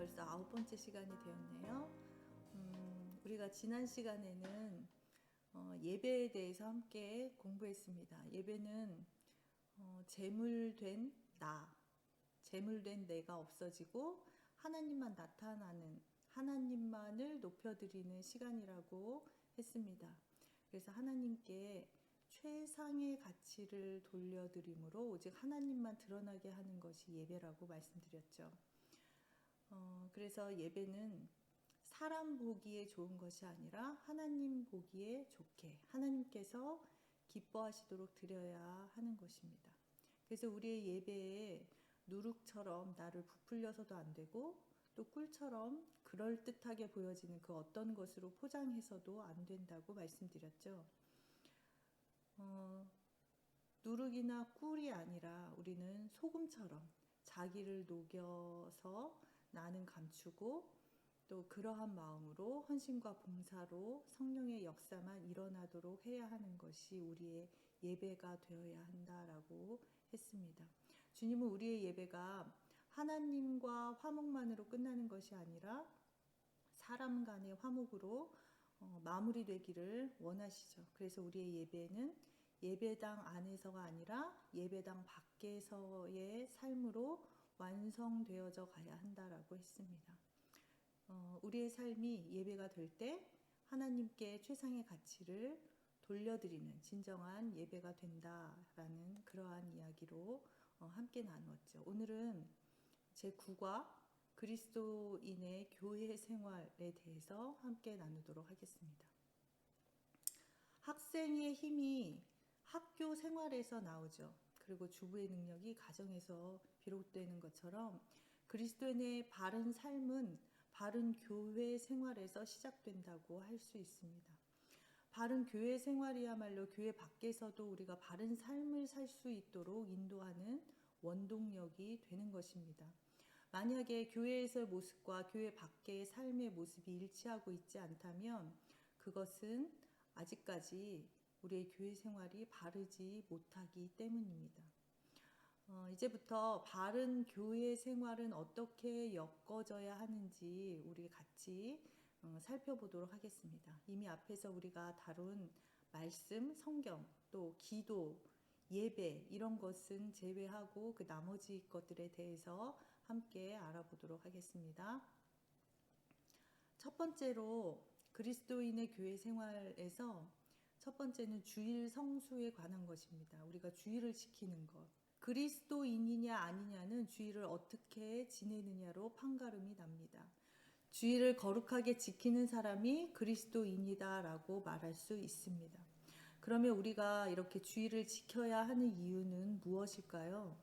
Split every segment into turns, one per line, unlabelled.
벌써 9번째 시간이 되었네요. 우리가 지난 시간에는 예배에 대해서 함께 공부했습니다. 예배는 재물된 나, 재물된 내가 없어지고 하나님만 나타나는, 하나님만을 높여드리는 시간이라고 했습니다. 그래서 하나님께 최상의 가치를 돌려드림으로 오직 하나님만 드러나게 하는 것이 예배라고 말씀드렸죠. 그래서 예배는 사람 보기에 좋은 것이 아니라 하나님 보기에 좋게 하나님께서 기뻐하시도록 드려야 하는 것입니다. 그래서 우리의 예배에 누룩처럼 나를 부풀려서도 안 되고 또 꿀처럼 그럴듯하게 보여지는 그 어떤 것으로 포장해서도 안 된다고 말씀드렸죠. 누룩이나 꿀이 아니라 우리는 소금처럼 자기를 녹여서 나는 감추고 또 그러한 마음으로 헌신과 봉사로 성령의 역사만 일어나도록 해야 하는 것이 우리의 예배가 되어야 한다라고 했습니다. 주님은 우리의 예배가 하나님과 화목만으로 끝나는 것이 아니라 사람 간의 화목으로 마무리되기를 원하시죠. 그래서 우리의 예배는 예배당 안에서가 아니라 예배당 밖에서의 삶으로 완성되어져 가야 한다라고 했습니다. 우리의 삶이 예배가 될 때 하나님께 최상의 가치를 돌려드리는 진정한 예배가 된다라는 그러한 이야기로 함께 나누었죠. 오늘은 제9과 그리스도인의 교회 생활에 대해서 함께 나누도록 하겠습니다. 학생의 힘이 학교 생활에서 나오죠. 그리고 주부의 능력이 가정에서 비롯되는 것처럼 그리스도인의 바른 삶은 바른 교회 생활에서 시작된다고 할 수 있습니다. 바른 교회 생활이야말로 교회 밖에서도 우리가 바른 삶을 살 수 있도록 인도하는 원동력이 되는 것입니다. 만약에 교회에서의 모습과 교회 밖의 삶의 모습이 일치하고 있지 않다면 그것은 아직까지 우리의 교회 생활이 바르지 못하기 때문입니다. 이제부터 바른 교회 생활은 어떻게 엮어져야 하는지 우리 같이 살펴보도록 하겠습니다. 이미 앞에서 우리가 다룬 말씀, 성경, 또 기도, 예배 이런 것은 제외하고 그 나머지 것들에 대해서 함께 알아보도록 하겠습니다. 첫 번째로 그리스도인의 교회 생활에서 첫 번째는 주일 성수에 관한 것입니다. 우리가 주일을 지키는 것. 그리스도인이냐 아니냐는 주일을 어떻게 지내느냐로 판가름이 납니다. 주일을 거룩하게 지키는 사람이 그리스도인이다라고 말할 수 있습니다. 그러면 우리가 이렇게 주일을 지켜야 하는 이유는 무엇일까요?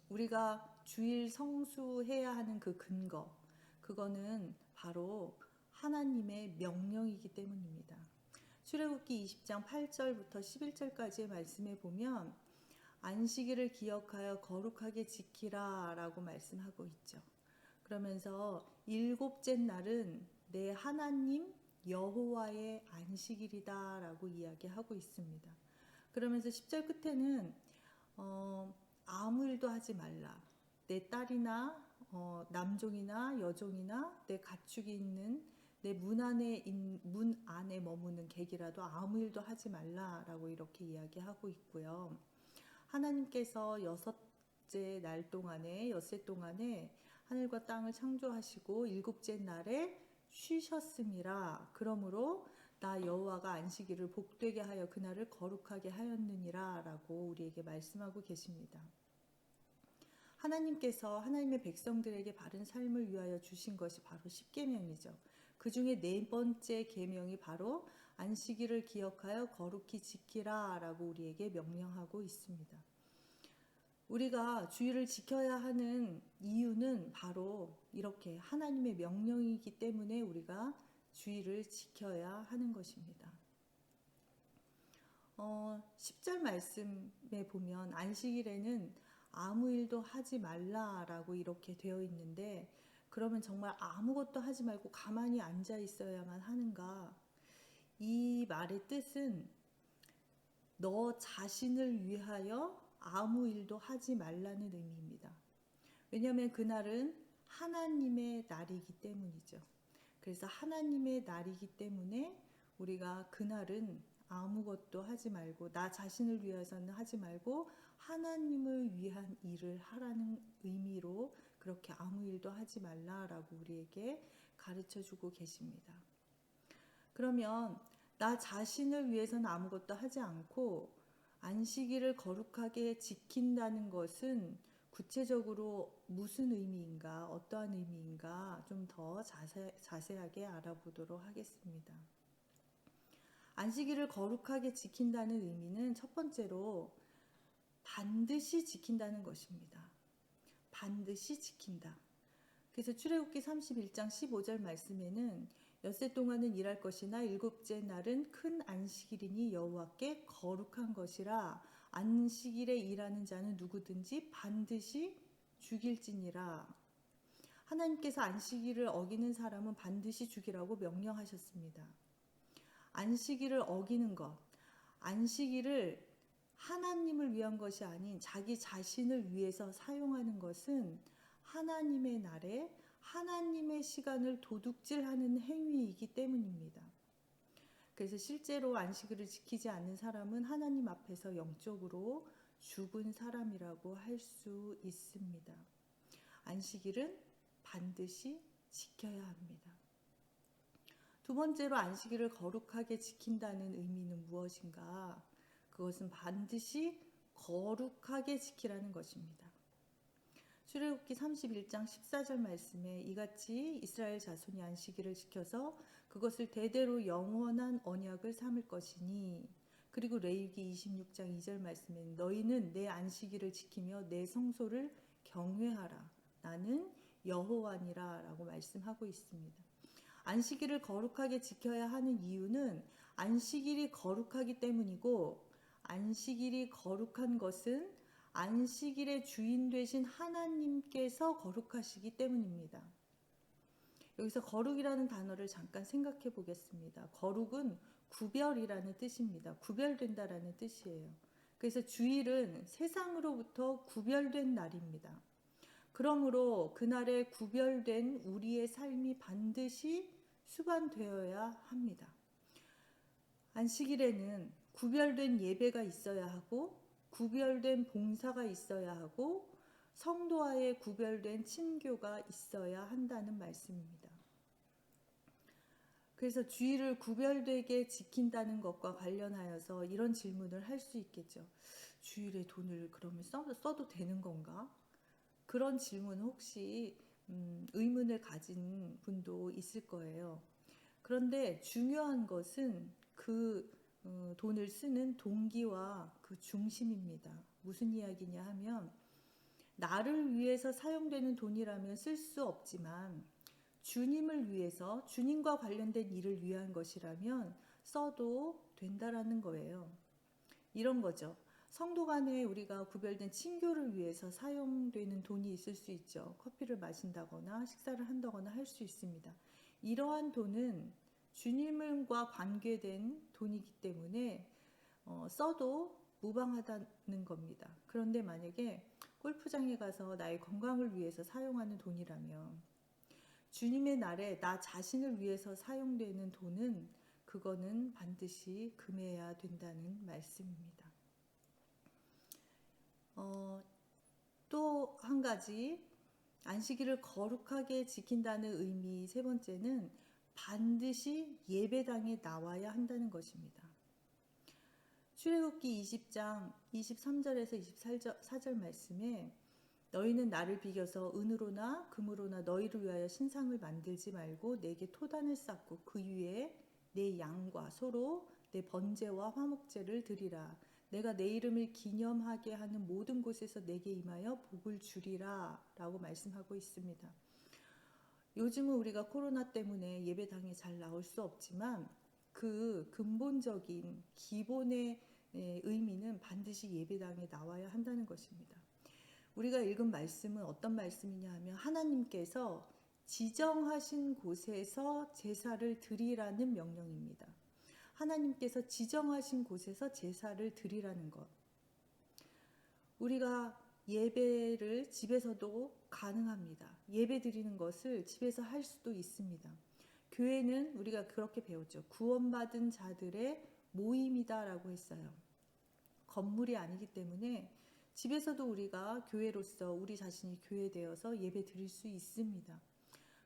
우리가 주일 성수해야 하는 그 근거, 그거는 바로 하나님의 명령이기 때문입니다. 출애굽기 20장 8절부터 11절까지의 말씀에 보면 안식일을 기억하여 거룩하게 지키라 라고 말씀하고 있죠. 그러면서 일곱째 날은 내 하나님 여호와의 안식일이다 라고 이야기하고 있습니다. 그러면서 10절 끝에는 아무 일도 하지 말라. 내 딸이나 남종이나 여종이나 내 가축이 있는 내 문 안에 머무는 객이라도 아무 일도 하지 말라라고 이렇게 이야기하고 있고요. 하나님께서 여섯째 날 동안에 엿새 동안에 하늘과 땅을 창조하시고 일곱째 날에 쉬셨음이라. 그러므로 나 여호와가 안식일을 복되게 하여 그날을 거룩하게 하였느니라 라고 우리에게 말씀하고 계십니다. 하나님께서 하나님의 백성들에게 바른 삶을 위하여 주신 것이 바로 십계명이죠. 그 중에 네 번째 계명이 바로 안식일을 기억하여 거룩히 지키라 라고 우리에게 명령하고 있습니다. 우리가 주일을 지켜야 하는 이유는 바로 이렇게 하나님의 명령이기 때문에 우리가 주일을 지켜야 하는 것입니다. 10절 말씀에 보면 안식일에는 아무 일도 하지 말라라고 이렇게 되어 있는데 그러면 정말 아무것도 하지 말고 가만히 앉아 있어야만 하는가? 이 말의 뜻은 너 자신을 위하여 아무 일도 하지 말라는 의미입니다. 왜냐하면 그날은 하나님의 날이기 때문이죠. 그래서 하나님의 날이기 때문에 우리가 그날은 아무것도 하지 말고 나 자신을 위해서는 하지 말고 하나님을 위한 일을 하라는 의미로 그렇게 아무 일도 하지 말라라고 우리에게 가르쳐주고 계십니다. 그러면 나 자신을 위해서는 아무것도 하지 않고 안식일을 거룩하게 지킨다는 것은 구체적으로 무슨 의미인가, 어떠한 의미인가 좀 더 자세하게 알아보도록 하겠습니다. 안식일을 거룩하게 지킨다는 의미는 첫 번째로 반드시 지킨다는 것입니다. 반드시 지킨다. 그래서 출애굽기 31장 15절 말씀에는 엿새 동안은 일할 것이나 일곱째 날은 큰 안식일이니 여호와께 거룩한 것이라 안식일에 일하는 자는 누구든지 반드시 죽일지니라. 하나님께서 안식일을 어기는 사람은 반드시 죽이라고 명령하셨습니다. 안식일을 어기는 것, 안식일을 하나님을 위한 것이 아닌 자기 자신을 위해서 사용하는 것은 하나님의 날에 하나님의 시간을 도둑질하는 행위이기 때문입니다. 그래서 실제로 안식일을 지키지 않는 사람은 하나님 앞에서 영적으로 죽은 사람이라고 할 수 있습니다. 안식일은 반드시 지켜야 합니다. 두 번째로 안식일을 거룩하게 지킨다는 의미는 무엇인가? 그것은 반드시 거룩하게 지키라는 것입니다. 출애굽기 31장 14절 말씀에 이같이 이스라엘 자손이 안식일을 지켜서 그것을 대대로 영원한 언약을 삼을 것이니, 그리고 레위기 26장 2절 말씀에 너희는 내 안식일을 지키며 내 성소를 경외하라. 나는 여호와니라 라고 말씀하고 있습니다. 안식일을 거룩하게 지켜야 하는 이유는 안식일이 거룩하기 때문이고, 안식일이 거룩한 것은 안식일의 주인 되신 하나님께서 거룩하시기 때문입니다. 여기서 거룩이라는 단어를 잠깐 생각해 보겠습니다. 거룩은 구별이라는 뜻입니다. 구별된다라는 뜻이에요. 그래서 주일은 세상으로부터 구별된 날입니다. 그러므로 그날에 구별된 우리의 삶이 반드시 수반되어야 합니다. 안식일에는 구별된 예배가 있어야 하고 구별된 봉사가 있어야 하고 성도와의 구별된 친교가 있어야 한다는 말씀입니다. 그래서 주일을 구별되게 지킨다는 것과 관련하여서 이런 질문을 할 수 있겠죠. 주일에 돈을 그러면 써도 되는 건가? 그런 질문 혹시 의문을 가진 분도 있을 거예요. 그런데 중요한 것은 그 돈을 쓰는 동기와 그 중심입니다. 무슨 이야기냐 하면 나를 위해서 사용되는 돈이라면 쓸 수 없지만 주님을 위해서 주님과 관련된 일을 위한 것이라면 써도 된다라는 거예요. 이런 거죠. 성도 간에 우리가 구별된 친교를 위해서 사용되는 돈이 있을 수 있죠. 커피를 마신다거나 식사를 한다거나 할 수 있습니다. 이러한 돈은 주님과 관계된 돈이기 때문에 써도 무방하다는 겁니다. 그런데 만약에 골프장에 가서 나의 건강을 위해서 사용하는 돈이라면 주님의 날에 나 자신을 위해서 사용되는 돈은 그거는 반드시 금해야 된다는 말씀입니다. 또 한 가지 안식일을 거룩하게 지킨다는 의미 세 번째는 반드시 예배당에 나와야 한다는 것입니다. 출애굽기 20장 23절에서 24절 말씀에 너희는 나를 비겨서 은으로나 금으로나 너희를 위하여 신상을 만들지 말고 내게 토단을 쌓고 그 위에 내 양과 소로 내 번제와 화목제를 드리라. 내가 내 이름을 기념하게 하는 모든 곳에서 내게 임하여 복을 주리라 라고 말씀하고 있습니다. 요즘은 우리가 코로나 때문에 예배당에 잘 나올 수 없지만 그 근본적인 기본의 의미는 반드시 예배당에 나와야 한다는 것입니다. 우리가 읽은 말씀은 어떤 말씀이냐 하면 하나님께서 지정하신 곳에서 제사를 드리라는 명령입니다. 하나님께서 지정하신 곳에서 제사를 드리라는 것. 우리가 예배를 집에서도 가능합니다. 예배 드리는 것을 집에서 할 수도 있습니다. 교회는 우리가 그렇게 배웠죠. 구원받은 자들의 모임이다라고 했어요. 건물이 아니기 때문에 집에서도 우리가 교회로서 우리 자신이 교회되어서 예배 드릴 수 있습니다.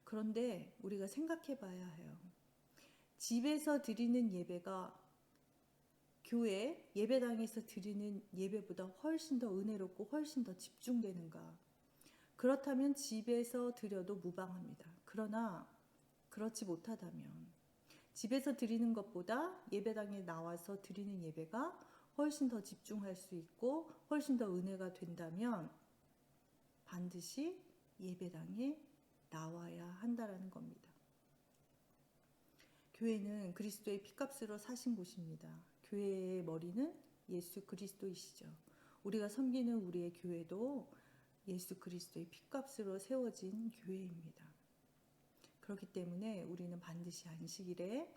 그런데 우리가 생각해 봐야 해요. 집에서 드리는 예배가 교회 예배당에서 드리는 예배보다 훨씬 더 은혜롭고 훨씬 더 집중되는가? 그렇다면 집에서 드려도 무방합니다. 그러나 그렇지 못하다면 집에서 드리는 것보다 예배당에 나와서 드리는 예배가 훨씬 더 집중할 수 있고 훨씬 더 은혜가 된다면 반드시 예배당에 나와야 한다라는 겁니다. 교회는 그리스도의 피값으로 사신 곳입니다. 교회의 머리는 예수 그리스도이시죠. 우리가 섬기는 우리의 교회도 예수 그리스도의 피값으로 세워진 교회입니다. 그렇기 때문에 우리는 반드시 안식일에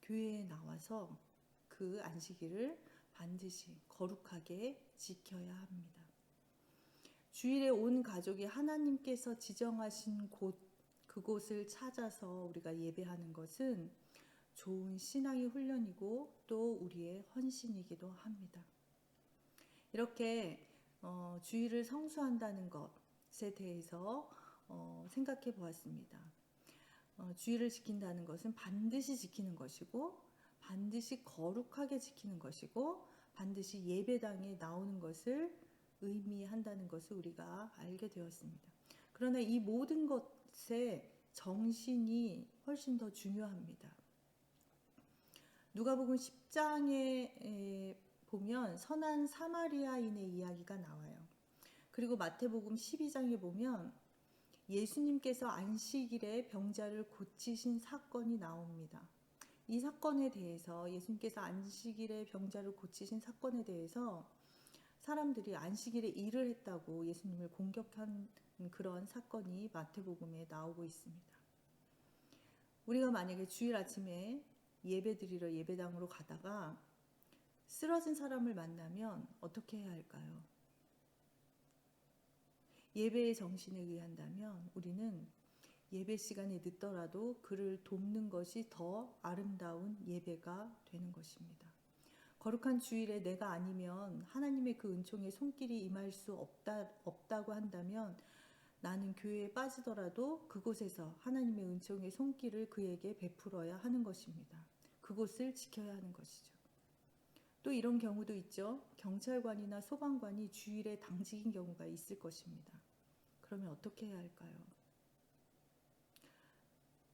교회에 나와서 그 안식일을 반드시 거룩하게 지켜야 합니다. 주일에 온 가족이 하나님께서 지정하신 곳, 그곳을 찾아서 우리가 예배하는 것은 좋은 신앙의 훈련이고 또 우리의 헌신이기도 합니다. 이렇게 주일을 성수한다는 것에 대해서 생각해 보았습니다. 주일을 지킨다는 것은 반드시 지키는 것이고 반드시 거룩하게 지키는 것이고 반드시 예배당에 나오는 것을 의미한다는 것을 우리가 알게 되었습니다. 그러나 이 모든 것의 정신이 훨씬 더 중요합니다. 누가복음 10장에 보면 선한 사마리아인의 이야기가 나와요. 그리고 마태복음 12장에 보면 예수님께서 안식일에 병자를 고치신 사건이 나옵니다. 이 사건에 대해서 예수님께서 안식일에 병자를 고치신 사건에 대해서 사람들이 안식일에 일을 했다고 예수님을 공격한 그런 사건이 마태복음에 나오고 있습니다. 우리가 만약에 주일 아침에 예배 드리러 예배당으로 가다가 쓰러진 사람을 만나면 어떻게 해야 할까요? 예배의 정신에 의한다면 우리는 예배 시간이 늦더라도 그를 돕는 것이 더 아름다운 예배가 되는 것입니다. 거룩한 주일에 내가 아니면 하나님의 그 은총의 손길이 임할 수 없다고 한다면 나는 교회에 빠지더라도 그곳에서 하나님의 은총의 손길을 그에게 베풀어야 하는 것입니다. 그곳을 지켜야 하는 것이죠. 또 이런 경우도 있죠. 경찰관이나 소방관이 주일에 당직인 경우가 있을 것입니다. 그러면 어떻게 해야 할까요?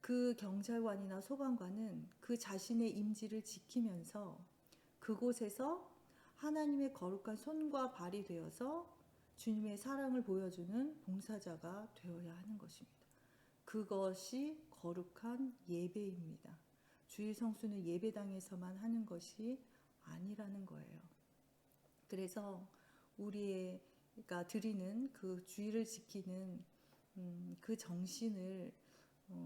그 경찰관이나 소방관은 그 자신의 임지를 지키면서 그곳에서 하나님의 거룩한 손과 발이 되어서 주님의 사랑을 보여주는 봉사자가 되어야 하는 것입니다. 그것이 거룩한 예배입니다. 주일 성수는 예배당에서만 하는 것이 아니라는 거예요. 그래서 우리가 드리는 그 주일을 지키는 그 정신을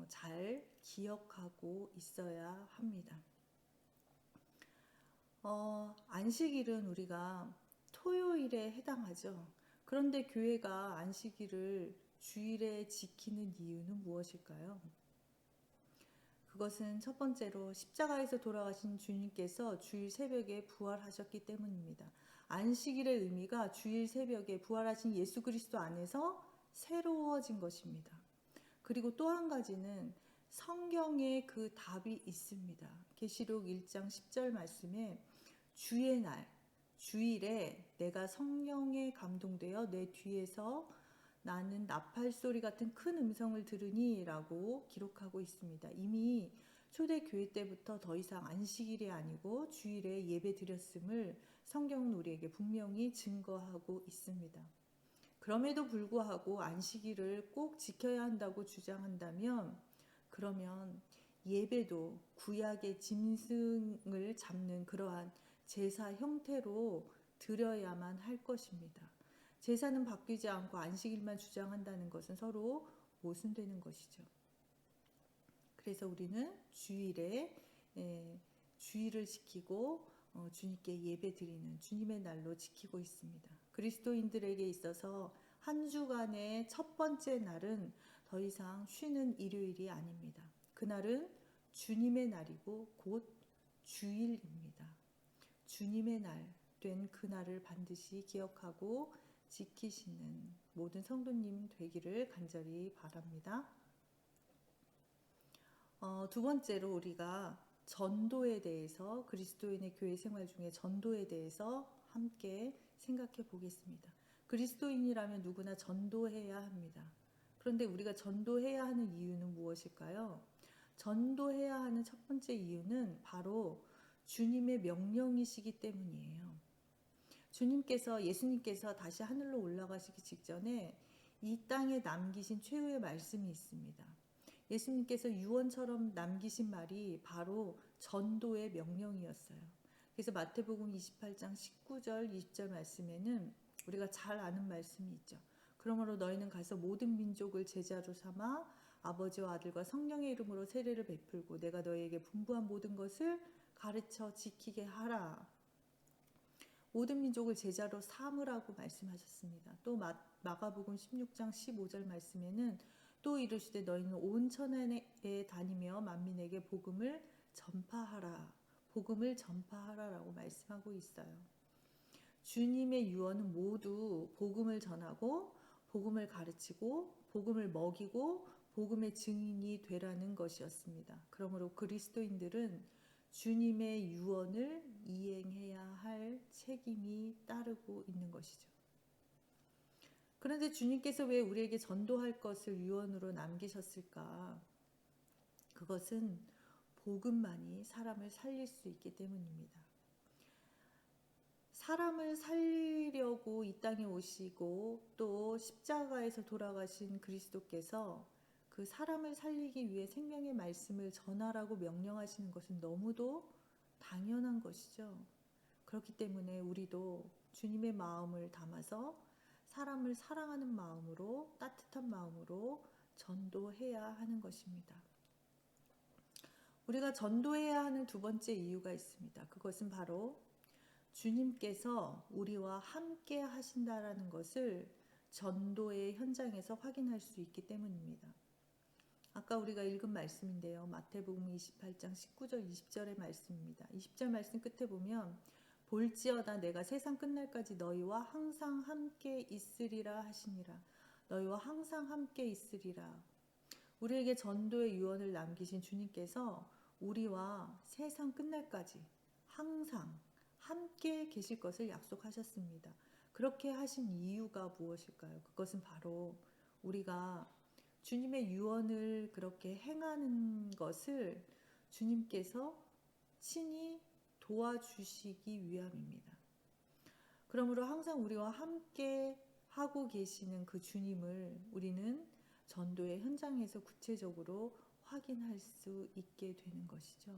잘 기억하고 있어야 합니다. 안식일은 우리가 토요일에 해당하죠. 그런데 교회가 안식일을 주일에 지키는 이유는 무엇일까요? 그것은 첫 번째로 십자가에서 돌아가신 주님께서 주일 새벽에 부활하셨기 때문입니다. 안식일의 의미가 주일 새벽에 부활하신 예수 그리스도 안에서 새로워진 것입니다. 그리고 또 한 가지는 성경에 그 답이 있습니다. 계시록 1장 10절 말씀에 주의 날, 주일에 내가 성령에 감동되어 내 뒤에서 나는 나팔 소리 같은 큰 음성을 들으니 라고 기록하고 있습니다. 이미 초대교회 때부터 더 이상 안식일이 아니고 주일에 예배 드렸음을 성경은 우리에게 분명히 증거하고 있습니다. 그럼에도 불구하고 안식일을 꼭 지켜야 한다고 주장한다면 그러면 예배도 구약의 짐승을 잡는 그러한 제사 형태로 드려야만 할 것입니다. 제사는 바뀌지 않고 안식일만 주장한다는 것은 서로 모순되는 것이죠. 그래서 우리는 주일에 주일을 지키고 주님께 예배 드리는 주님의 날로 지키고 있습니다. 그리스도인들에게 있어서 한 주간의 첫 번째 날은 더 이상 쉬는 일요일이 아닙니다. 그날은 주님의 날이고 곧 주일입니다. 주님의 날 된 그날을 반드시 기억하고 지키시는 모든 성도님 되기를 간절히 바랍니다. 두 번째로 우리가 전도에 대해서, 그리스도인의 교회 생활 중에 전도에 대해서 함께 생각해 보겠습니다. 그리스도인이라면 누구나 전도해야 합니다. 그런데 우리가 전도해야 하는 이유는 무엇일까요? 전도해야 하는 첫 번째 이유는 바로 주님의 명령이시기 때문이에요. 예수님께서 다시 하늘로 올라가시기 직전에 이 땅에 남기신 최후의 말씀이 있습니다. 예수님께서 유언처럼 남기신 말이 바로 전도의 명령이었어요. 그래서 마태복음 28장 19절 20절 말씀에는 우리가 잘 아는 말씀이 있죠. 그러므로 너희는 가서 모든 민족을 제자로 삼아 아버지와 아들과 성령의 이름으로 세례를 베풀고 내가 너희에게 분부한 모든 것을 가르쳐 지키게 하라. 모든 민족을 제자로 삼으라고 말씀하셨습니다. 또 마가복음 16장 15절 말씀에는 또 이르시되 너희는 온 천하에 다니며 만민에게 복음을 전파하라. 복음을 전파하라라고 말씀하고 있어요. 주님의 유언은 모두 복음을 전하고 복음을 가르치고 복음을 먹이고 복음의 증인이 되라는 것이었습니다. 그러므로 그리스도인들은 주님의 유언을 이행해야 할 책임이 따르고 있는 것이죠. 그런데 주님께서 왜 우리에게 전도할 것을 유언으로 남기셨을까? 그것은 복음만이 사람을 살릴 수 있기 때문입니다. 사람을 살리려고 이 땅에 오시고 또 십자가에서 돌아가신 그리스도께서 그 사람을 살리기 위해 생명의 말씀을 전하라고 명령하시는 것은 너무도 당연한 것이죠. 그렇기 때문에 우리도 주님의 마음을 담아서 사람을 사랑하는 마음으로, 따뜻한 마음으로 전도해야 하는 것입니다. 우리가 전도해야 하는 두 번째 이유가 있습니다. 그것은 바로 주님께서 우리와 함께 하신다라는 것을 전도의 현장에서 확인할 수 있기 때문입니다. 아까 우리가 읽은 말씀인데요. 마태복음 28장 19절 20절의 말씀입니다. 20절 말씀 끝에 보면 볼지어다 내가 세상 끝날까지 너희와 항상 함께 있으리라 하시니라. 너희와 항상 함께 있으리라. 우리에게 전도의 유언을 남기신 주님께서 우리와 세상 끝날까지 항상 함께 계실 것을 약속하셨습니다. 그렇게 하신 이유가 무엇일까요? 그것은 바로 우리가 주님의 유언을 그렇게 행하는 것을 주님께서 친히 도와주시기 위함입니다. 그러므로 항상 우리와 함께 하고 계시는 그 주님을 우리는 전도의 현장에서 구체적으로 확인할 수 있게 되는 것이죠.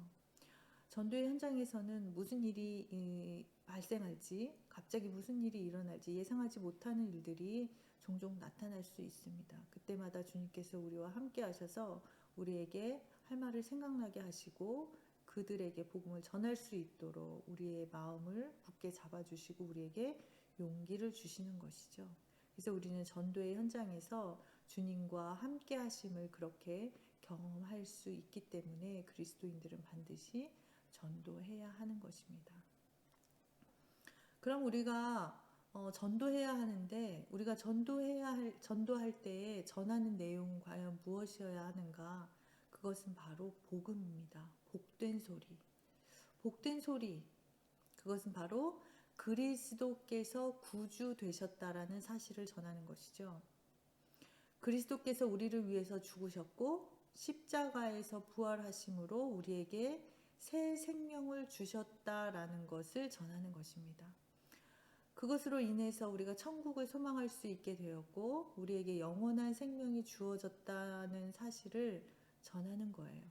전도의 현장에서는 무슨 일이 발생할지, 갑자기 무슨 일이 일어날지 예상하지 못하는 일들이 종종 나타날 수 있습니다. 그때마다 주님께서 우리와 함께 하셔서 우리에게 할 말을 생각나게 하시고 그들에게 복음을 전할 수 있도록 우리의 마음을 굳게 잡아주시고 우리에게 용기를 주시는 것이죠. 그래서 우리는 전도의 현장에서 주님과 함께 하심을 그렇게 경험할 수 있기 때문에 그리스도인들은 반드시 전도해야 하는 것입니다. 그럼 우리가 전도해야 하는데 우리가 전도할 때에 전하는 내용은 과연 무엇이어야 하는가? 그것은 바로 복음입니다. 복된 소리. 복된 소리. 그것은 바로 그리스도께서 구주 되셨다라는 사실을 전하는 것이죠. 그리스도께서 우리를 위해서 죽으셨고 십자가에서 부활하심으로 우리에게 새 생명을 주셨다라는 것을 전하는 것입니다. 그것으로 인해서 우리가 천국을 소망할 수 있게 되었고 우리에게 영원한 생명이 주어졌다는 사실을 전하는 거예요.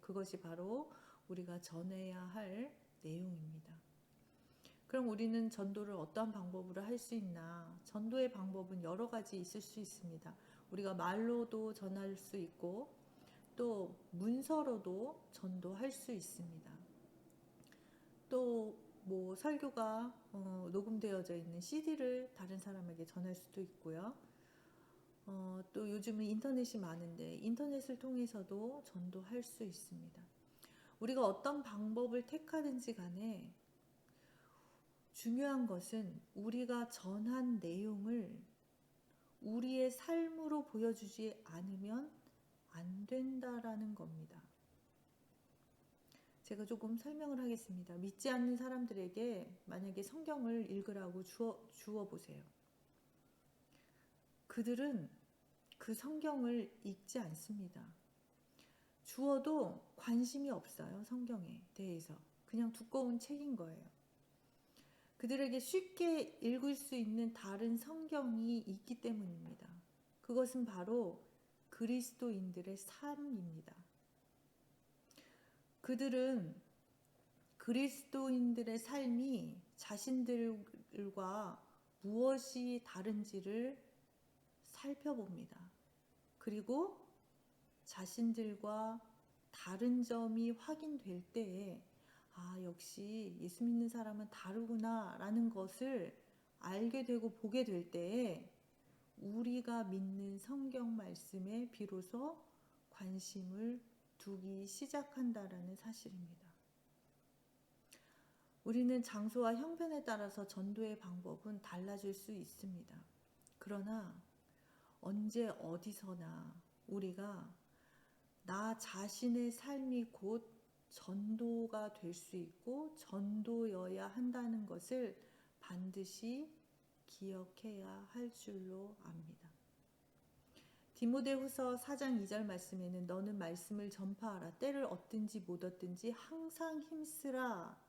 그것이 바로 우리가 전해야 할 내용입니다. 그럼 우리는 전도를 어떠한 방법으로 할 수 있나? 전도의 방법은 여러 가지 있을 수 있습니다. 우리가 말로도 전할 수 있고 또 문서로도 전도할 수 있습니다. 또 뭐 설교가 녹음되어져 있는 CD를 다른 사람에게 전할 수도 있고요. 또 요즘은 인터넷이 많은데 인터넷을 통해서도 전도할 수 있습니다. 우리가 어떤 방법을 택하든지 간에 중요한 것은 우리가 전한 내용을 우리의 삶으로 보여주지 않으면 안 된다라는 겁니다. 제가 조금 설명을 하겠습니다. 믿지 않는 사람들에게 만약에 성경을 읽으라고 주어 보세요. 그들은 그 성경을 읽지 않습니다. 주어도 관심이 없어요. 성경에 대해서. 그냥 두꺼운 책인 거예요. 그들에게 쉽게 읽을 수 있는 다른 성경이 있기 때문입니다. 그것은 바로 그리스도인들의 삶입니다. 그들은 그리스도인들의 삶이 자신들과 무엇이 다른지를 살펴봅니다. 그리고 자신들과 다른 점이 확인될 때에 역시 예수 믿는 사람은 다르구나 라는 것을 알게 되고 보게 될 때에 우리가 믿는 성경 말씀에 비로소 관심을 두기 시작한다라는 사실입니다. 우리는 장소와 형편에 따라서 전도의 방법은 달라질 수 있습니다. 그러나 언제 어디서나 우리가 나 자신의 삶이 곧 전도가 될 수 있고 전도여야 한다는 것을 반드시 기억해야 할 줄로 압니다. 디모데후서 4장 2절 말씀에는 너는 말씀을 전파하라. 때를 얻든지 못 얻든지 항상 힘쓰라.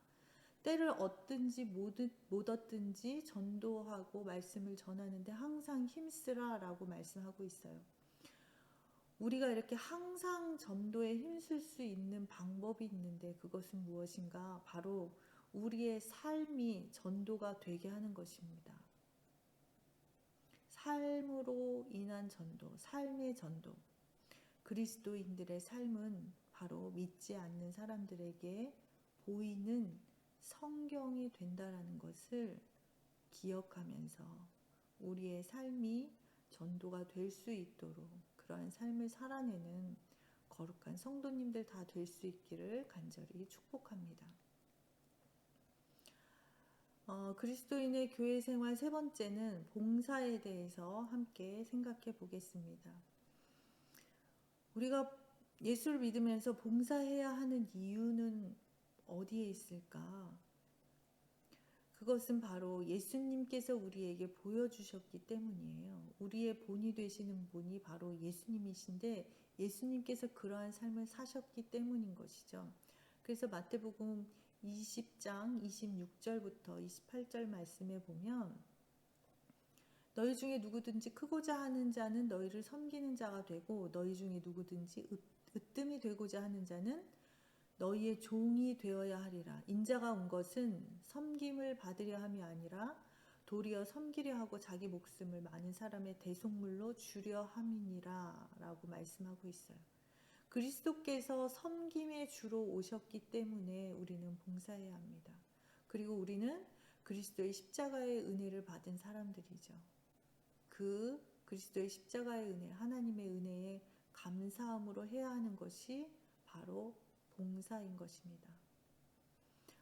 때를 얻든지 못 얻든지 전도하고 말씀을 전하는데 항상 힘쓰라 라고 말씀하고 있어요. 우리가 이렇게 항상 전도에 힘쓸 수 있는 방법이 있는데 그것은 무엇인가? 바로 우리의 삶이 전도가 되게 하는 것입니다. 삶으로 인한 전도, 삶의 전도. 그리스도인들의 삶은 바로 믿지 않는 사람들에게 보이는 성경이 된다라는 것을 기억하면서 우리의 삶이 전도가 될 수 있도록 그러한 삶을 살아내는 거룩한 성도님들 다 될 수 있기를 간절히 축복합니다. 그리스도인의 교회 생활 세 번째는 봉사에 대해서 함께 생각해 보겠습니다. 우리가 예수를 믿으면서 봉사해야 하는 이유는 어디에 있을까? 그것은 바로 예수님께서 우리에게 보여주셨기 때문이에요. 우리의 본이 되시는 분이 바로 예수님이신데 예수님께서 그러한 삶을 사셨기 때문인 것이죠. 그래서 마태복음 20장 26절부터 28절 말씀에 보면 너희 중에 누구든지 크고자 하는 자는 너희를 섬기는 자가 되고 너희 중에 누구든지 으뜸이 되고자 하는 자는 너희의 종이 되어야 하리라. 인자가 온 것은 섬김을 받으려 함이 아니라 도리어 섬기려 하고 자기 목숨을 많은 사람의 대속물로 주려 함이니라 라고 말씀하고 있어요. 그리스도께서 섬김의 주로 오셨기 때문에 우리는 봉사해야 합니다. 그리고 우리는 그리스도의 십자가의 은혜를 받은 사람들이죠. 그 그리스도의 십자가의 은혜, 하나님의 은혜에 감사함으로 해야 하는 것이 바로 봉사인 것입니다.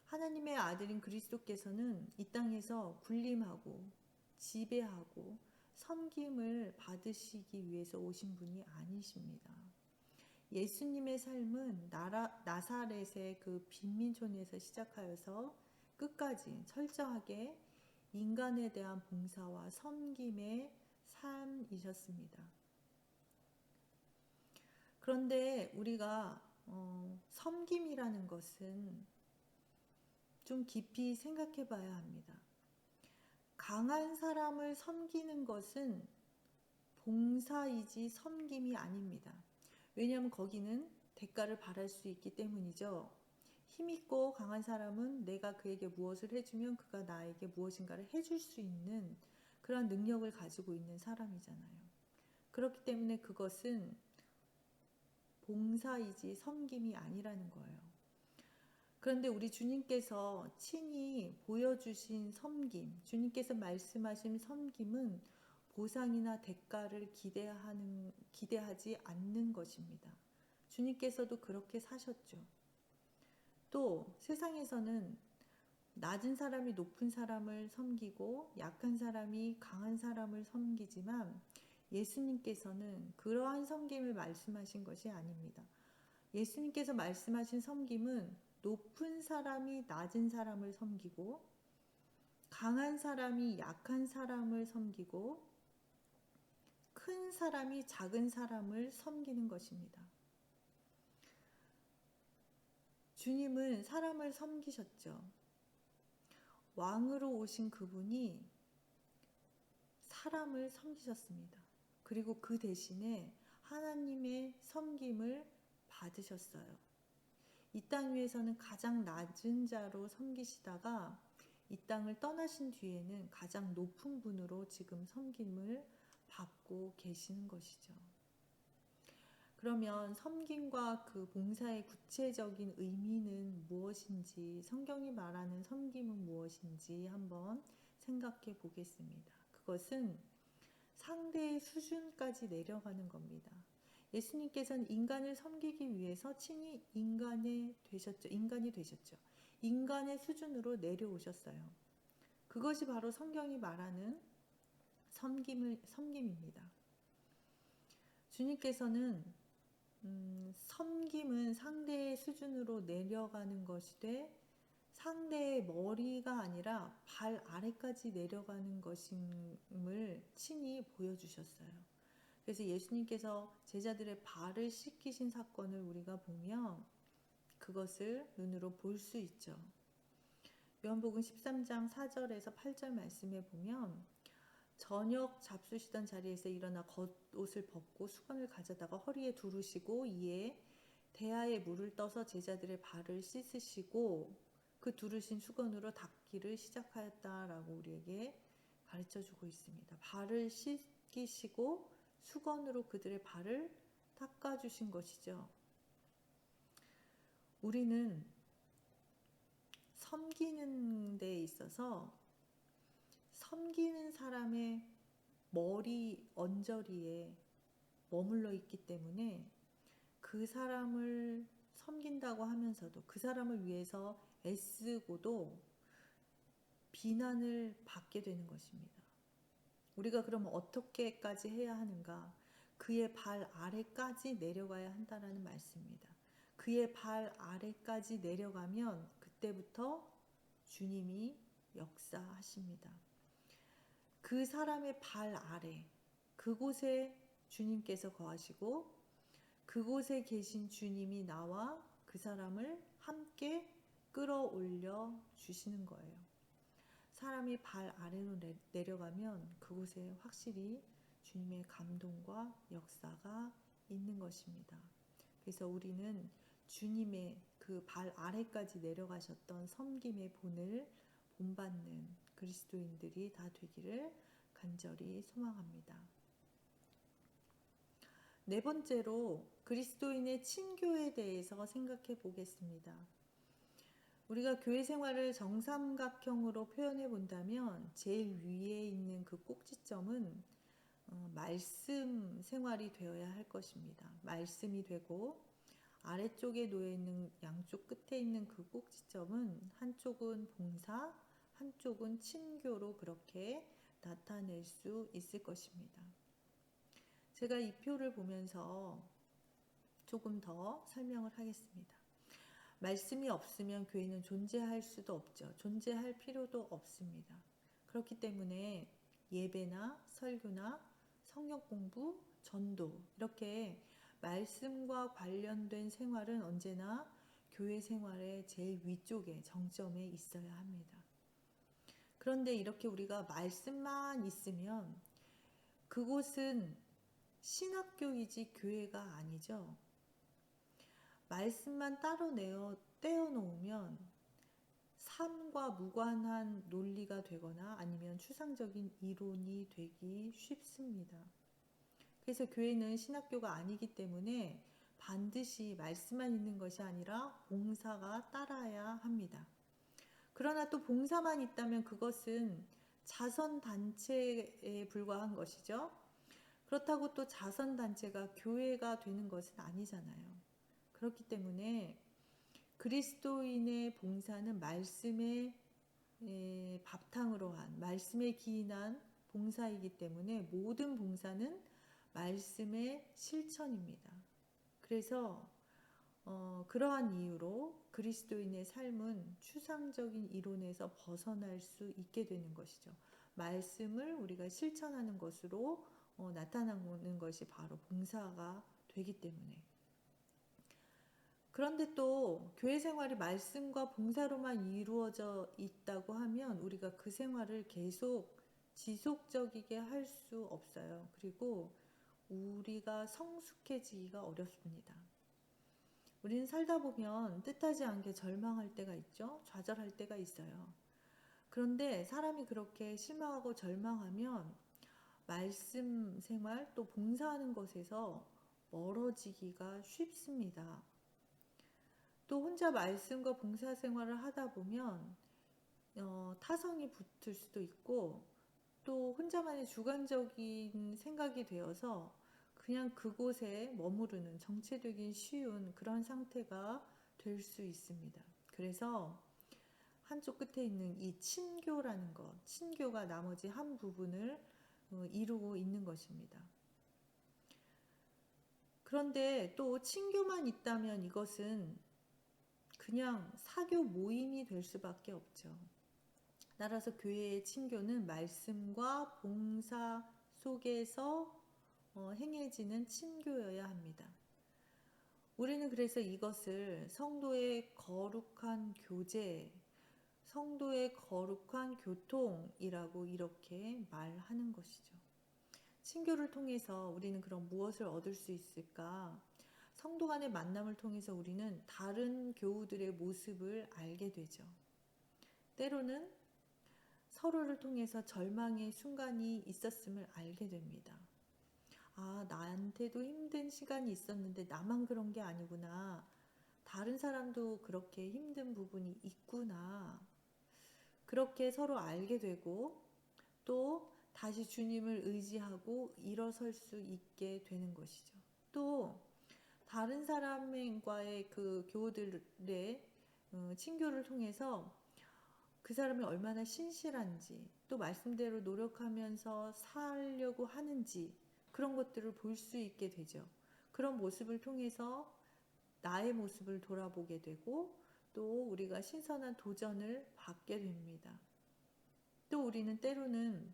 하나님의 아들인 그리스도께서는 이 땅에서 군림하고 지배하고 섬김을 받으시기 위해서 오신 분이 아니십니다. 예수님의 삶은 나사렛의 그 빈민촌에서 시작하여서 끝까지 철저하게 인간에 대한 봉사와 섬김의 삶이셨습니다. 그런데 우리가 섬김이라는 것은 좀 깊이 생각해 봐야 합니다. 강한 사람을 섬기는 것은 봉사이지 섬김이 아닙니다. 왜냐하면 거기는 대가를 바랄 수 있기 때문이죠. 힘있고 강한 사람은 내가 그에게 무엇을 해주면 그가 나에게 무엇인가를 해줄 수 있는 그런 능력을 가지고 있는 사람이잖아요. 그렇기 때문에 그것은 봉사이지 섬김이 아니라는 거예요. 그런데 우리 주님께서 친히 보여주신 섬김, 주님께서 말씀하신 섬김은 보상이나 대가를 기대하지 않는 것입니다. 주님께서도 그렇게 사셨죠. 또 세상에서는 낮은 사람이 높은 사람을 섬기고 약한 사람이 강한 사람을 섬기지만 예수님께서는 그러한 섬김을 말씀하신 것이 아닙니다. 예수님께서 말씀하신 섬김은 높은 사람이 낮은 사람을 섬기고 강한 사람이 약한 사람을 섬기고 큰 사람이 작은 사람을 섬기는 것입니다. 주님은 사람을 섬기셨죠. 왕으로 오신 그분이 사람을 섬기셨습니다. 그리고 그 대신에 하나님의 섬김을 받으셨어요. 이 땅 위에서는 가장 낮은 자로 섬기시다가 이 땅을 떠나신 뒤에는 가장 높은 분으로 지금 섬김을 받고 계시는 것이죠. 그러면 섬김과 그 봉사의 구체적인 의미는 무엇인지, 성경이 말하는 섬김은 무엇인지 한번 생각해 보겠습니다. 그것은 상대의 수준까지 내려가는 겁니다. 예수님께서는 인간을 섬기기 위해서 친히 인간이 되셨죠. 인간의 수준으로 내려오셨어요. 그것이 바로 성경이 말하는 섬김입니다. 주님께서는 섬김은 상대의 수준으로 내려가는 것이되 상대의 머리가 아니라 발 아래까지 내려가는 것임을 친히 보여주셨어요. 그래서 예수님께서 제자들의 발을 씻기신 사건을 우리가 보면 그것을 눈으로 볼 수 있죠. 요한복음 13장 4절에서 8절 말씀에 보면 저녁 잡수시던 자리에서 일어나 겉옷을 벗고 수건을 가져다가 허리에 두르시고 이에 대야에 물을 떠서 제자들의 발을 씻으시고 그 두르신 수건으로 닦기를 시작하였다라고 우리에게 가르쳐주고 있습니다. 발을 씻기시고 수건으로 그들의 발을 닦아주신 것이죠. 우리는 섬기는 데 있어서 섬기는 사람의 머리 언저리에 머물러 있기 때문에 그 사람을 섬긴다고 하면서도 그 사람을 위해서 애쓰고도 비난을 받게 되는 것입니다. 우리가 그러면 어떻게까지 해야 하는가? 그의 발 아래까지 내려가야 한다는 말씀입니다. 그의 발 아래까지 내려가면 그때부터 주님이 역사하십니다. 그 사람의 발 아래, 그곳에 주님께서 거하시고 그곳에 계신 주님이 나와 그 사람을 함께 끌어올려 주시는 거예요. 사람이 발 아래로 내려가면 그곳에 확실히 주님의 감동과 역사가 있는 것입니다. 그래서 우리는 주님의 그 발 아래까지 내려가셨던 섬김의 본을 본받는 그리스도인들이 다 되기를 간절히 소망합니다. 네 번째로 그리스도인의 친교에 대해서 생각해 보겠습니다. 우리가 교회 생활을 정삼각형으로 표현해 본다면 제일 위에 있는 그 꼭지점은 말씀 생활이 되어야 할 것입니다. 말씀이 되고 아래쪽에 놓여 있는 양쪽 끝에 있는 그 꼭지점은 한쪽은 봉사, 한쪽은 친교로 그렇게 나타낼 수 있을 것입니다. 제가 이 표를 보면서 조금 더 설명을 하겠습니다. 말씀이 없으면 교회는 존재할 수도 없죠. 존재할 필요도 없습니다. 그렇기 때문에 예배나 설교나 성경 공부, 전도 이렇게 말씀과 관련된 생활은 언제나 교회 생활의 제일 위쪽에 정점에 있어야 합니다. 그런데 이렇게 우리가 말씀만 있으면 그곳은 신학교이지 교회가 아니죠. 말씀만 따로 떼어놓으면 삶과 무관한 논리가 되거나 아니면 추상적인 이론이 되기 쉽습니다. 그래서 교회는 신학교가 아니기 때문에 반드시 말씀만 있는 것이 아니라 봉사가 따라야 합니다. 그러나 또 봉사만 있다면 그것은 자선단체에 불과한 것이죠. 그렇다고 또 자선단체가 교회가 되는 것은 아니잖아요. 그렇기 때문에 그리스도인의 봉사는 말씀의 바탕으로 한, 말씀에 기인한 봉사이기 때문에 모든 봉사는 말씀의 실천입니다. 그래서 그러한 이유로 그리스도인의 삶은 추상적인 이론에서 벗어날 수 있게 되는 것이죠. 말씀을 우리가 실천하는 것으로 나타나는 것이 바로 봉사가 되기 때문에. 그런데 또 교회 생활이 말씀과 봉사로만 이루어져 있다고 하면 우리가 그 생활을 계속 지속적이게 할 수 없어요. 그리고 우리가 성숙해지기가 어렵습니다. 우리는 살다 보면 뜻하지 않게 절망할 때가 있죠. 좌절할 때가 있어요. 그런데 사람이 그렇게 실망하고 절망하면 말씀 생활 또 봉사하는 것에서 멀어지기가 쉽습니다. 또 혼자 말씀과 봉사 생활을 하다 보면 타성이 붙을 수도 있고 또 혼자만의 주관적인 생각이 되어서 그냥 그곳에 머무르는 정체되기 쉬운 그런 상태가 될 수 있습니다. 그래서 한쪽 끝에 있는 이 친교라는 것, 친교가 나머지 한 부분을 이루고 있는 것입니다. 그런데 또 친교만 있다면 이것은 그냥 사교 모임이 될 수밖에 없죠. 따라서 교회의 친교는 말씀과 봉사 속에서 행해지는 친교여야 합니다. 우리는 그래서 이것을 성도의 거룩한 교제, 성도의 거룩한 교통이라고 이렇게 말하는 것이죠. 친교를 통해서 우리는 그럼 무엇을 얻을 수 있을까? 성도 간의 만남을 통해서 우리는 다른 교우들의 모습을 알게 되죠. 때로는 서로를 통해서 절망의 순간이 있었음을 알게 됩니다. 아, 나한테도 힘든 시간이 있었는데 나만 그런 게 아니구나. 다른 사람도 그렇게 힘든 부분이 있구나. 그렇게 서로 알게 되고 또 다시 주님을 의지하고 일어설 수 있게 되는 것이죠. 또 다른 사람과의 그 교우들의 친교를 통해서 그 사람이 얼마나 신실한지 또 말씀대로 노력하면서 살려고 하는지 그런 것들을 볼 수 있게 되죠. 그런 모습을 통해서 나의 모습을 돌아보게 되고 또 우리가 신선한 도전을 받게 됩니다. 또 우리는 때로는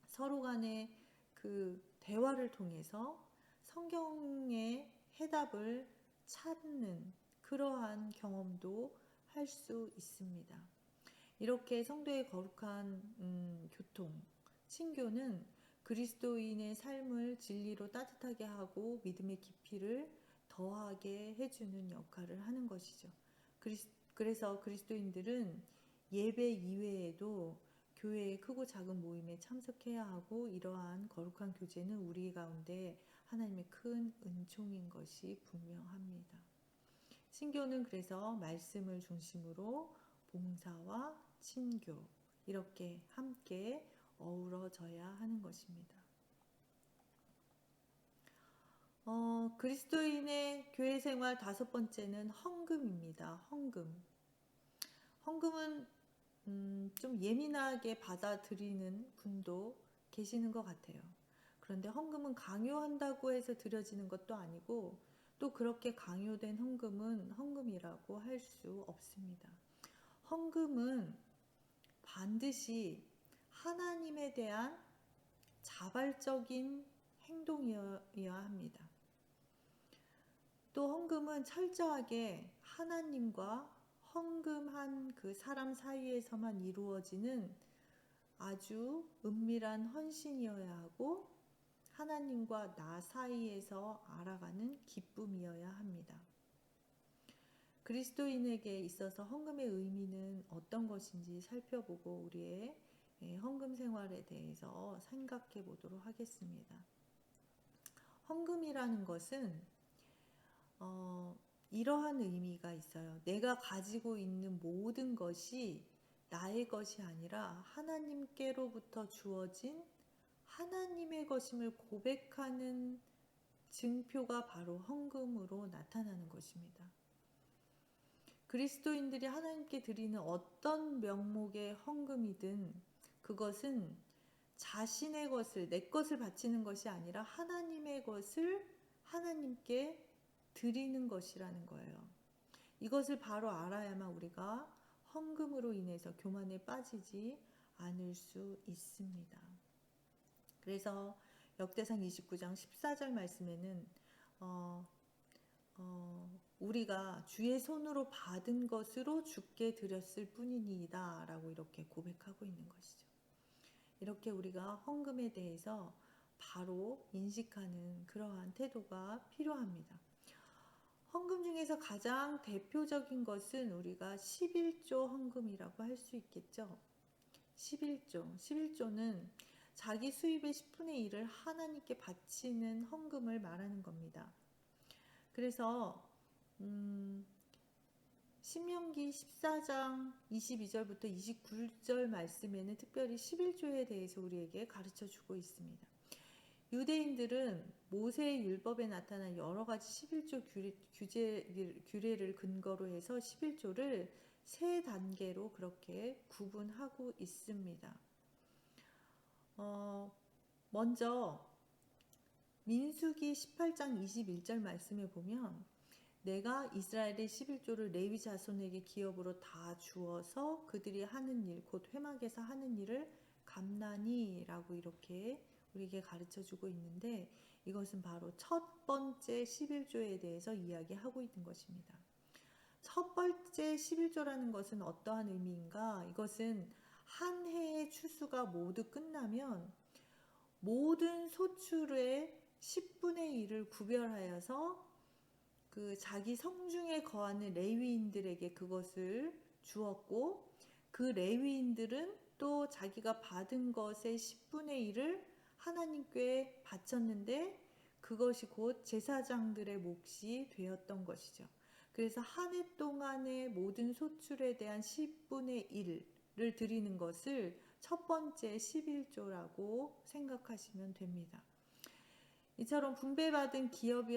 서로 간의 그 대화를 통해서 성경의 해답을 찾는 그러한 경험도 할 수 있습니다. 이렇게 성도의 거룩한 교통, 친교는 그리스도인의 삶을 진리로 따뜻하게 하고 믿음의 깊이를 더하게 해주는 역할을 하는 것이죠. 그래서 그리스도인들은 예배 이외에도 교회의 크고 작은 모임에 참석해야 하고 이러한 거룩한 교제는 우리 가운데 하나님의 큰 은총인 것이 분명합니다. 친교는 그래서 말씀을 중심으로 봉사와 친교 이렇게 함께 어우러져야 하는 것입니다. 그리스도인의 교회 생활 5번째는 헌금입니다. 헌금은 좀 예민하게 받아들이는 분도 계시는 것 같아요. 그런데 헌금은 강요한다고 해서 드려지는 것도 아니고 또 그렇게 강요된 헌금은 헌금이라고 할 수 없습니다. 헌금은 반드시 하나님에 대한 자발적인 행동이어야 합니다. 또 헌금은 철저하게 하나님과 헌금한 그 사람 사이에서만 이루어지는 아주 은밀한 헌신이어야 하고 하나님과 나 사이에서 알아가는 기쁨이어야 합니다. 그리스도인에게 있어서 헌금의 의미는 어떤 것인지 살펴보고 우리의 헌금 생활에 대해서 생각해 보도록 하겠습니다. 헌금이라는 것은 이러한 의미가 있어요. 내가 가지고 있는 모든 것이 나의 것이 아니라 하나님께로부터 주어진 하나님의 것임을 고백하는 증표가 바로 헌금으로 나타나는 것입니다. 그리스도인들이 하나님께 드리는 어떤 명목의 헌금이든 그것은 자신의 것을, 내 것을 바치는 것이 아니라 하나님의 것을 하나님께 드리는 것이라는 거예요. 이것을 바로 알아야만 우리가 헌금으로 인해서 교만에 빠지지 않을 수 있습니다. 그래서 역대상 29장 14절 말씀에는 우리가 주의 손으로 받은 것으로 주께 드렸을 뿐이니이다 라고 이렇게 고백하고 있는 것이죠. 이렇게 우리가 헌금에 대해서 바로 인식하는 그러한 태도가 필요합니다. 헌금 중에서 가장 대표적인 것은 우리가 11조 헌금이라고 할 수 있겠죠. 11조는 자기 수입의 10분의 1을 하나님께 바치는 헌금을 말하는 겁니다. 그래서 신명기 14장 22절부터 29절 말씀에는 특별히 11조에 대해서 우리에게 가르쳐 주고 있습니다. 유대인들은 모세의 율법에 나타난 여러 가지 11조 규례를 근거로 해서 11조를 세 단계로 그렇게 구분하고 있습니다. 먼저 민수기 18장 21절 말씀에 보면 내가 이스라엘의 11조를 레위 자손에게 기업으로 다 주어서 그들이 하는 일, 곧 회막에서 하는 일을 감나니 라고 이렇게 우리에게 가르쳐 주고 있는데 이것은 바로 첫 번째 11조에 대해서 이야기하고 있는 것입니다. 첫 번째 11조라는 것은 어떠한 의미인가? 이것은 한 해의 추수가 모두 끝나면 모든 소출의 10분의 1을 구별하여서 그 자기 성중에 거하는 레위인들에게 그것을 주었고 그 레위인들은 또 자기가 받은 것의 10분의 1을 하나님께 바쳤는데 그것이 곧 제사장들의 몫이 되었던 것이죠. 그래서 한 해 동안의 모든 소출에 대한 10분의 1을 드리는 것을 첫 번째 11조라고 생각하시면 됩니다. 이처럼 분배받은 기업이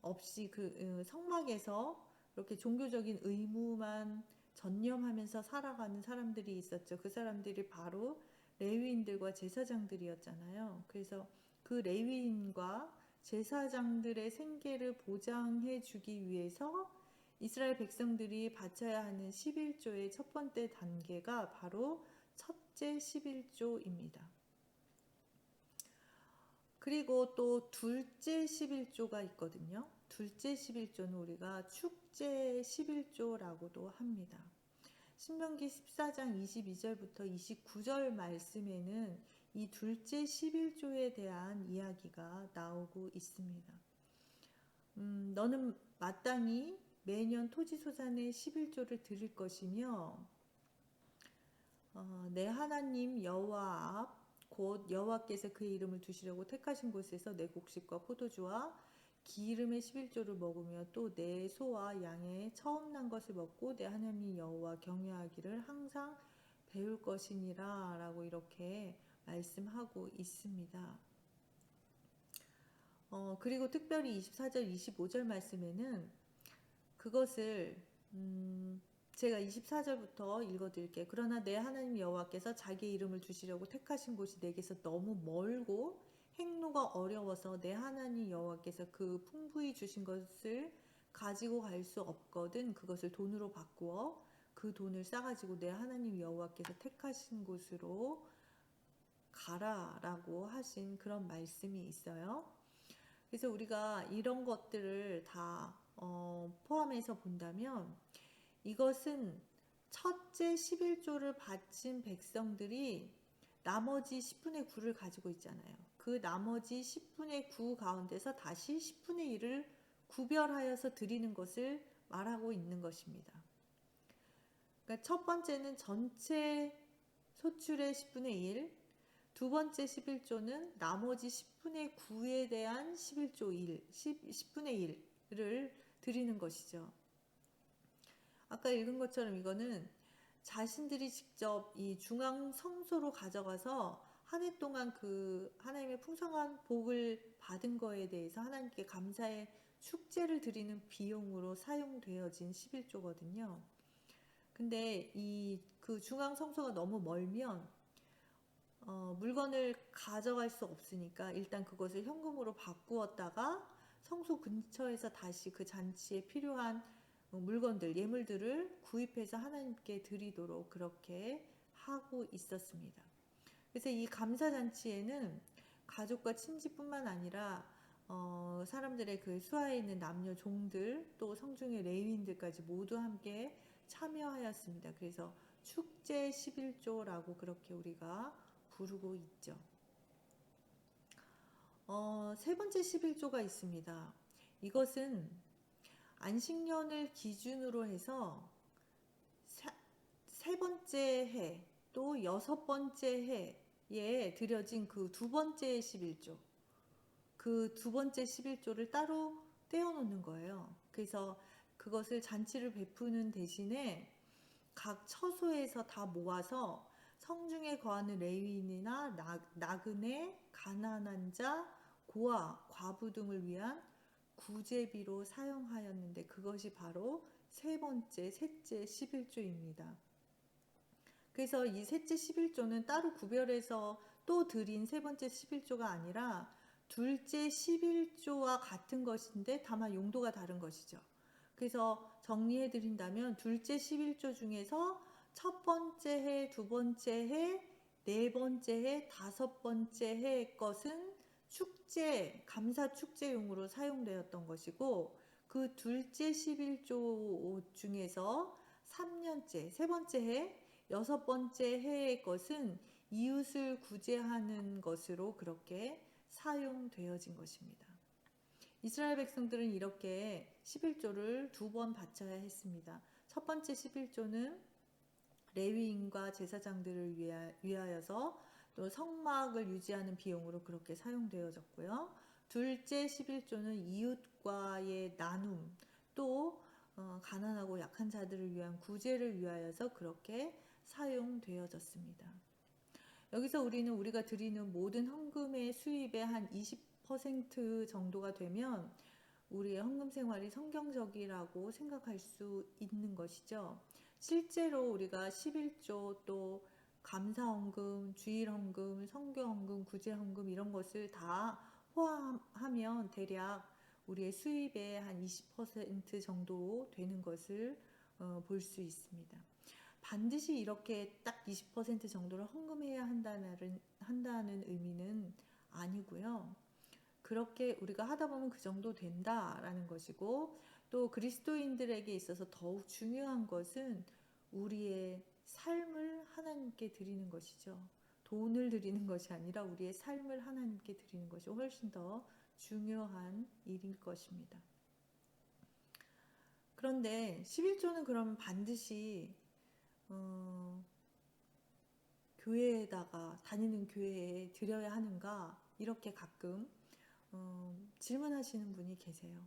없이 그 성막에서 이렇게 종교적인 의무만 전념하면서 살아가는 사람들이 있었죠. 그 사람들이 바로 레위인들과 제사장들이었잖아요. 그래서 그 레위인과 제사장들의 생계를 보장해 주기 위해서 이스라엘 백성들이 바쳐야 하는 11조의 첫 번째 단계가 바로 첫째 11조입니다. 그리고 또 둘째 11조가 있거든요. 둘째 11조는 우리가 축제 11조라고도 합니다. 신명기 14장 22절부터 29절 말씀에는 이 둘째 11조에 대한 이야기가 나오고 있습니다. 너는 마땅히 매년 토지소산의 11조를 드릴 것이며 내 하나님 여호와 앞 곧 여호와께서 그의 이름을 두시려고 택하신 곳에서 내 곡식과 포도주와 기름의 11조를 먹으며 또 내 소와 양의 처음 난 것을 먹고 내 하나님 여호와 경외하기를 항상 배울 것이니라 라고 이렇게 말씀하고 있습니다. 그리고 특별히 24절 25절 말씀에는 그것을 제가 24절부터 읽어드릴게요. 그러나 내 하나님 여호와께서 자기의 이름을 두시려고 택하신 곳이 내게서 너무 멀고 행로가 어려워서 내 하나님 여호와께서 그 풍부히 주신 것을 가지고 갈 수 없거든 그것을 돈으로 바꾸어 그 돈을 싸가지고 내 하나님 여호와께서 택하신 곳으로 가라라고 하신 그런 말씀이 있어요. 그래서 우리가 이런 것들을 다 포함해서 본다면 이것은 첫째 11조를 바친 백성들이 나머지 10분의 9를 가지고 있잖아요. 그 나머지 10분의 9 가운데서 다시 10분의 1을 구별하여서 드리는 것을 말하고 있는 것입니다. 그러니까 첫 번째는 전체 소출의 10분의 1, 두 번째 11조는 나머지 10분의 9에 대한 11조 1, 10분의 1, 드리는 것이죠. 아까 읽은 것처럼 이거는 자신들이 직접 이 중앙 성소로 가져가서 한 해 동안 그 하나님의 풍성한 복을 받은 거에 대해서 하나님께 감사의 축제를 드리는 비용으로 사용되어진 11조거든요. 근데 이 그 중앙 성소가 너무 멀면 물건을 가져갈 수 없으니까 일단 그것을 현금으로 바꾸었다가 성소 근처에서 다시 그 잔치에 필요한 물건들, 예물들을 구입해서 하나님께 드리도록 그렇게 하고 있었습니다. 그래서 이 감사잔치에는 가족과 친지뿐만 아니라 사람들의 그 수하에 있는 남녀 종들 또 성중의 레위인들까지 모두 함께 참여하였습니다. 그래서 축제 11조라고 그렇게 우리가 부르고 있죠. 세 번째 11조가 있습니다. 이것은 안식년을 기준으로 해서 세 번째 해 또 여섯 번째 해에 드려진 그 두 번째 11조, 그 두 번째 11조를 따로 떼어놓는 거예요. 그래서 그것을 잔치를 베푸는 대신에 각 처소에서 다 모아서 성중에 거하는 레위인이나 나그네, 가난한 자, 고아, 과부 등을 위한 구제비로 사용하였는데 그것이 바로 셋째 11조입니다. 그래서 이 셋째 11조는 따로 구별해서 또 드린 세 번째 11조가 아니라 둘째 11조와 같은 것인데 다만 용도가 다른 것이죠. 그래서 정리해 드린다면 둘째 11조 중에서 첫 번째 해, 두 번째 해, 네 번째 해, 다섯 번째 해의 것은 축제, 감사 축제용으로 사용되었던 것이고 그 둘째 11조 중에서 3년째, 세 번째 해, 여섯 번째 해의 것은 이웃을 구제하는 것으로 그렇게 사용되어진 것입니다. 이스라엘 백성들은 이렇게 11조를 두 번 바쳐야 했습니다. 첫 번째 11조는 레위인과 제사장들을 위하여서 또 성막을 유지하는 비용으로 그렇게 사용되어졌고요. 둘째 11조는 이웃과의 나눔, 또 가난하고 약한 자들을 위한 구제를 위하여서 그렇게 사용되어졌습니다. 여기서 우리는 우리가 드리는 모든 헌금의 수입의 한 20% 정도가 되면 우리의 헌금 생활이 성경적이라고 생각할 수 있는 것이죠. 실제로 우리가 11조 또 감사헌금, 주일헌금, 성교헌금, 구제헌금 이런 것을 다 포함하면 대략 우리의 수입의 한 20% 정도 되는 것을 볼 수 있습니다. 반드시 이렇게 딱 20% 정도를 헌금해야 한다는 의미는 아니고요. 그렇게 우리가 하다 보면 그 정도 된다라는 것이고 또 그리스도인들에게 있어서 더욱 중요한 것은 우리의 삶을 하나님께 드리는 것이죠. 돈을 드리는 것이 아니라 우리의 삶을 하나님께 드리는 것이 훨씬 더 중요한 일일 것입니다. 그런데 11조는 그러면 반드시 교회에다가 다니는 교회에 드려야 하는가 이렇게 가끔 질문하시는 분이 계세요.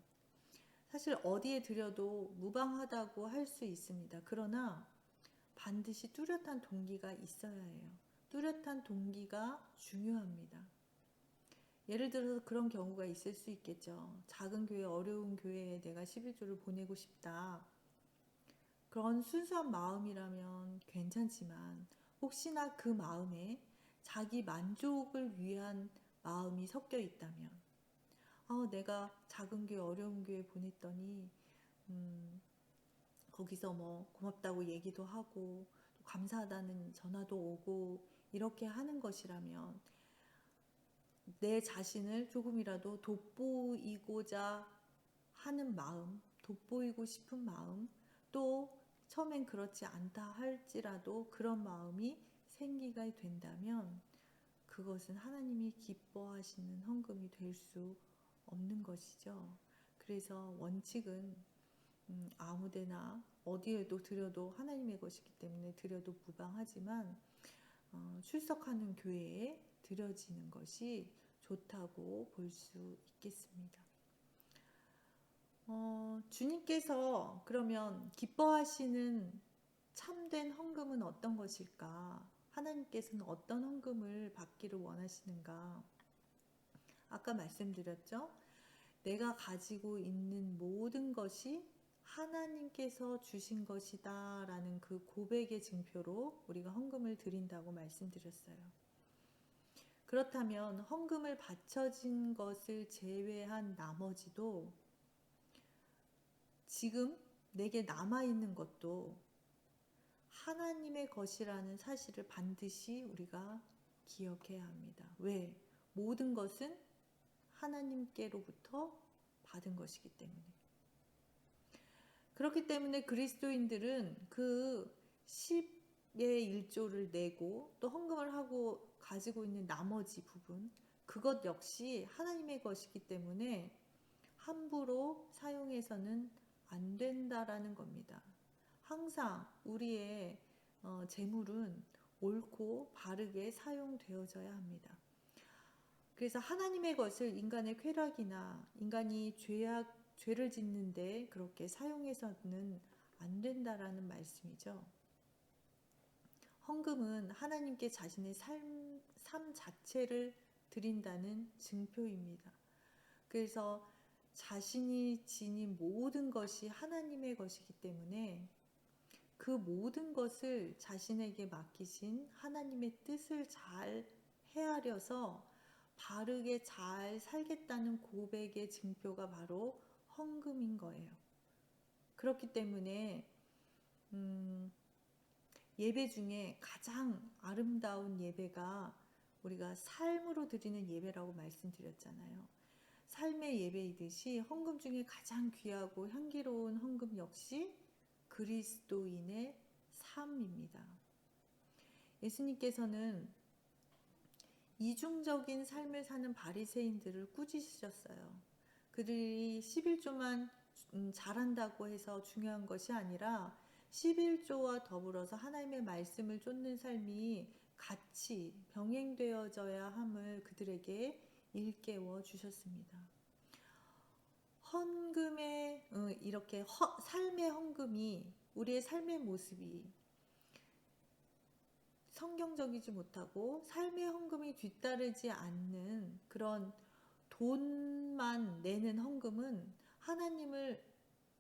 사실 어디에 드려도 무방하다고 할 수 있습니다. 그러나 반드시 뚜렷한 동기가 있어야 해요. 뚜렷한 동기가 중요합니다. 예를 들어서 그런 경우가 있을 수 있겠죠. 작은 교회, 어려운 교회에 내가 11조를 보내고 싶다. 그런 순수한 마음이라면 괜찮지만 혹시나 그 마음에 자기 만족을 위한 마음이 섞여 있다면 내가 작은 교회, 어려운 교회 보냈더니 거기서 뭐 고맙다고 얘기도 하고 또 감사하다는 전화도 오고 이렇게 하는 것이라면 내 자신을 조금이라도 돋보이고자 하는 마음, 돋보이고 싶은 마음, 또 처음엔 그렇지 않다 할지라도 그런 마음이 생기가 된다면 그것은 하나님이 기뻐하시는 헌금이 될 수 없는 것이죠. 그래서 원칙은 아무데나 어디에도 드려도 하나님의 것이기 때문에 드려도 무방하지만 출석하는 교회에 드려지는 것이 좋다고 볼 수 있겠습니다. 주님께서 그러면 기뻐하시는 참된 헌금은 어떤 것일까? 하나님께서는 어떤 헌금을 받기를 원하시는가? 아까 말씀드렸죠? 내가 가지고 있는 모든 것이 하나님께서 주신 것이다 라는 그 고백의 증표로 우리가 헌금을 드린다고 말씀드렸어요. 그렇다면 헌금을 바쳐진 것을 제외한 나머지도 지금 내게 남아있는 것도 하나님의 것이라는 사실을 반드시 우리가 기억해야 합니다. 왜? 모든 것은 하나님께로부터 받은 것이기 때문에. 그렇기 때문에 그리스도인들은 그 10의 1조를 내고 또 헌금을 하고 가지고 있는 나머지 부분, 그것 역시 하나님의 것이기 때문에 함부로 사용해서는 안 된다라는 겁니다. 항상 우리의 재물은 옳고 바르게 사용되어져야 합니다. 그래서 하나님의 것을 인간의 쾌락이나 인간이 죄를 짓는데 그렇게 사용해서는 안 된다라는 말씀이죠. 헌금은 하나님께 자신의 삶 자체를 드린다는 증표입니다. 그래서 자신이 지닌 모든 것이 하나님의 것이기 때문에 그 모든 것을 자신에게 맡기신 하나님의 뜻을 잘 헤아려서 바르게 잘 살겠다는 고백의 증표가 바로 헌금인 거예요. 그렇기 때문에 예배 중에 가장 아름다운 예배가 우리가 삶으로 드리는 예배라고 말씀드렸잖아요. 삶의 예배이듯이 헌금 중에 가장 귀하고 향기로운 헌금 역시 그리스도인의 삶입니다. 예수님께서는 이중적인 삶을 사는 바리새인들을 꾸짖으셨어요. 그들이 11조만 잘한다고 해서 중요한 것이 아니라 11조와 더불어서 하나님의 말씀을 쫓는 삶이 같이 병행되어져야 함을 그들에게 일깨워 주셨습니다. 헌금의 이렇게 삶의 헌금이 우리의 삶의 모습이 성경적이지 못하고 삶의 헌금이 뒤따르지 않는 그런 돈만 내는 헌금은 하나님을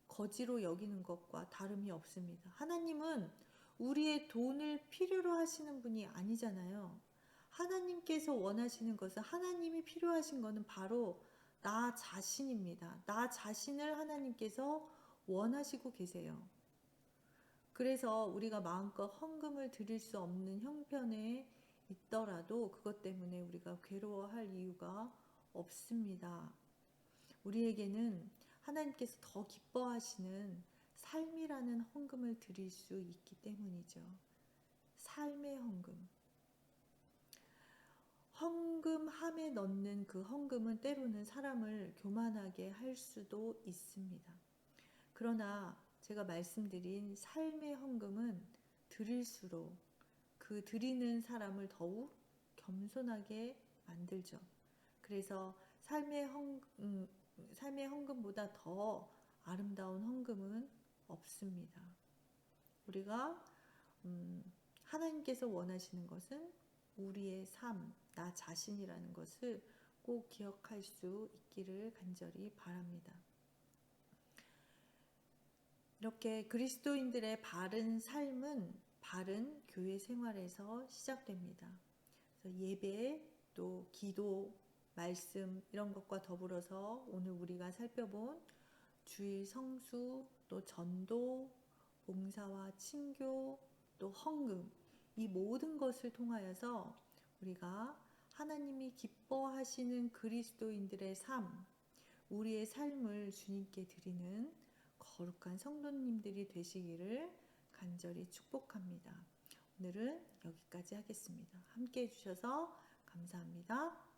거지로 여기는 것과 다름이 없습니다. 하나님은 우리의 돈을 필요로 하시는 분이 아니잖아요. 하나님께서 원하시는 것은, 하나님이 필요하신 것은 바로 나 자신입니다. 나 자신을 하나님께서 원하시고 계세요. 그래서 우리가 마음껏 헌금을 드릴 수 없는 형편에 있더라도 그것 때문에 우리가 괴로워할 이유가 없습니다. 우리에게는 하나님께서 더 기뻐하시는 삶이라는 헌금을 드릴 수 있기 때문이죠. 삶의 헌금. 헌금함에 넣는 그 헌금은 때로는 사람을 교만하게 할 수도 있습니다. 그러나 제가 말씀드린 삶의 헌금은 드릴수록 그 드리는 사람을 더욱 겸손하게 만들죠. 그래서 삶의 헌금보다 더 아름다운 헌금은 없습니다. 우리가 하나님께서 원하시는 것은 우리의 삶, 나 자신이라는 것을 꼭 기억할 수 있기를 간절히 바랍니다. 이렇게 그리스도인들의 바른 삶은 바른 교회 생활에서 시작됩니다. 그래서 예배, 또 기도, 말씀 이런 것과 더불어서 오늘 우리가 살펴본 주일 성수, 또 전도, 봉사와 친교, 또 헌금, 이 모든 것을 통하여서 우리가 하나님이 기뻐하시는 그리스도인들의 삶, 우리의 삶을 주님께 드리는 거룩한 성도님들이 되시기를 간절히 축복합니다. 오늘은 여기까지 하겠습니다. 함께 해주셔서 감사합니다.